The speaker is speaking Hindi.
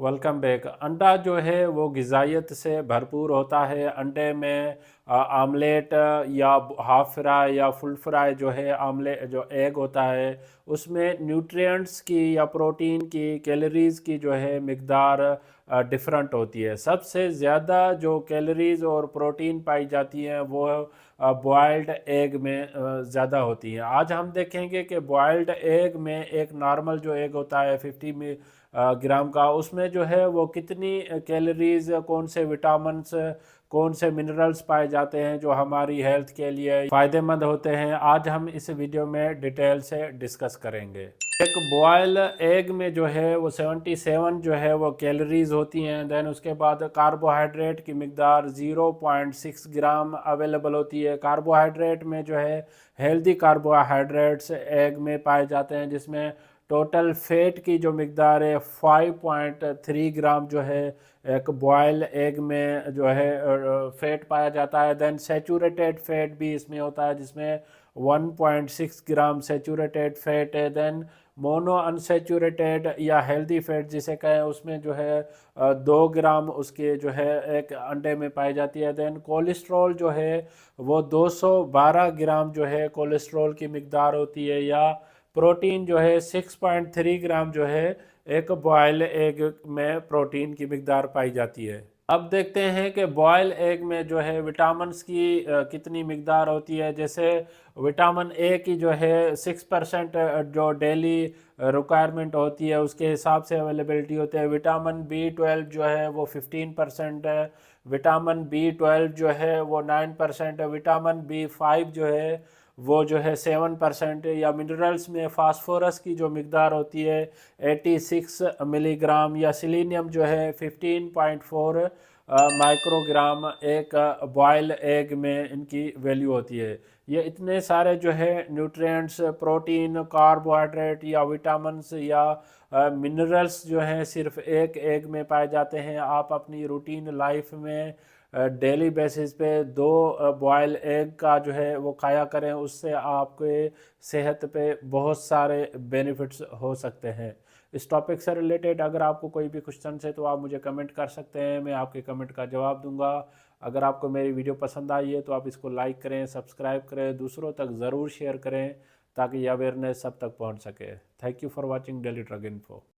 Welcome back. अंडा जो है वो ग़िज़ाइयत से भरपूर होता है। अंडे में आमलेट या हाफ़ फ्राई या फुल फ्राई जो है, आमलेट जो एग होता है उसमें न्यूट्रिएंट्स की या प्रोटीन की, कैलोरीज़ की जो है मिक़दार डिफरेंट होती है। सबसे ज़्यादा जो कैलोरीज़ और प्रोटीन पाई जाती हैं वो बॉयल्ड एग में ज़्यादा होती हैं। आज हम देखेंगे कि बॉयल्ड एग में एक नॉर्मल जो एग होता है 50 में ग्राम का, उसमें जो है वो कितनी कैलोरीज, कौन से विटामिन्स, कौन से मिनरल्स पाए जाते हैं जो हमारी हेल्थ के लिए फ़ायदेमंद होते हैं, आज हम इस वीडियो में डिटेल से डिस्कस करेंगे। एक बॉयल एग में जो है वो 77 जो है वो कैलोरीज होती हैं। देन उसके बाद कार्बोहाइड्रेट की मिकदार 0.6 ग्राम अवेलेबल होती है। कार्बोहाइड्रेट में जो है हेल्दी कार्बोहाइड्रेट्स एग में पाए जाते हैं, जिसमें टोटल फैट की जो मिकदार है 5.3 ग्राम जो है एक बॉयल एग में जो है फैट पाया जाता है। देन सेचूरेटेड फैट भी इसमें होता है, जिसमें 1.6 ग्राम सेचूरेटेड फैट है। देन मोनो अनसेचूरेटेड या हेल्दी फैट जिसे कहें, उसमें जो है 2 ग्राम उसके जो है एक अंडे में पाई जाती है। देन कोलेस्ट्रॉल जो है वो 212 ग्राम जो है कोलेस्ट्रॉल की मिकदार होती है। या प्रोटीन जो है 6.3 ग्राम जो है एक बॉयल एग में प्रोटीन की मिकदार पाई जाती है। अब देखते हैं कि बॉयल एग में जो है विटामिन्स की कितनी मिकदार होती है। जैसे विटामिन ए की जो है 6% जो डेली रिक्वायरमेंट होती है उसके हिसाब से अवेलेबिलिटी होती है। विटामिन B12 जो है वो 15% है। विटामिन B12 जो है वो 9% है। विटामिन B5 जो है वो जो है 7% है। या मिनरल्स में फास्फोरस की जो मिकदार होती है 86 मिलीग्राम। या सिलीनियम जो है 15.4 माइक्रोग्राम एक बॉयल एग में इनकी वैल्यू होती है। ये इतने सारे जो है न्यूट्रिएंट्स, प्रोटीन, कार्बोहाइड्रेट या विटामिन्स या मिनरल्स जो हैं सिर्फ एक एग में पाए जाते हैं। आप अपनी रूटीन लाइफ में डेली बेसिस पे 2 बॉयल एग का जो है वो खाया करें, उससे आपके सेहत पे बहुत सारे बेनिफिट्स हो सकते हैं। इस टॉपिक से रिलेटेड अगर आपको कोई भी क्वेश्चन है तो आप मुझे कमेंट कर सकते हैं, मैं आपके कमेंट का जवाब दूंगा। अगर आपको मेरी वीडियो पसंद आई है तो आप इसको लाइक करें, सब्सक्राइब करें, दूसरों तक ज़रूर शेयर करें ताकि अवेयरनेस सब तक पहुंच सके। Thank you for watching daily drug info.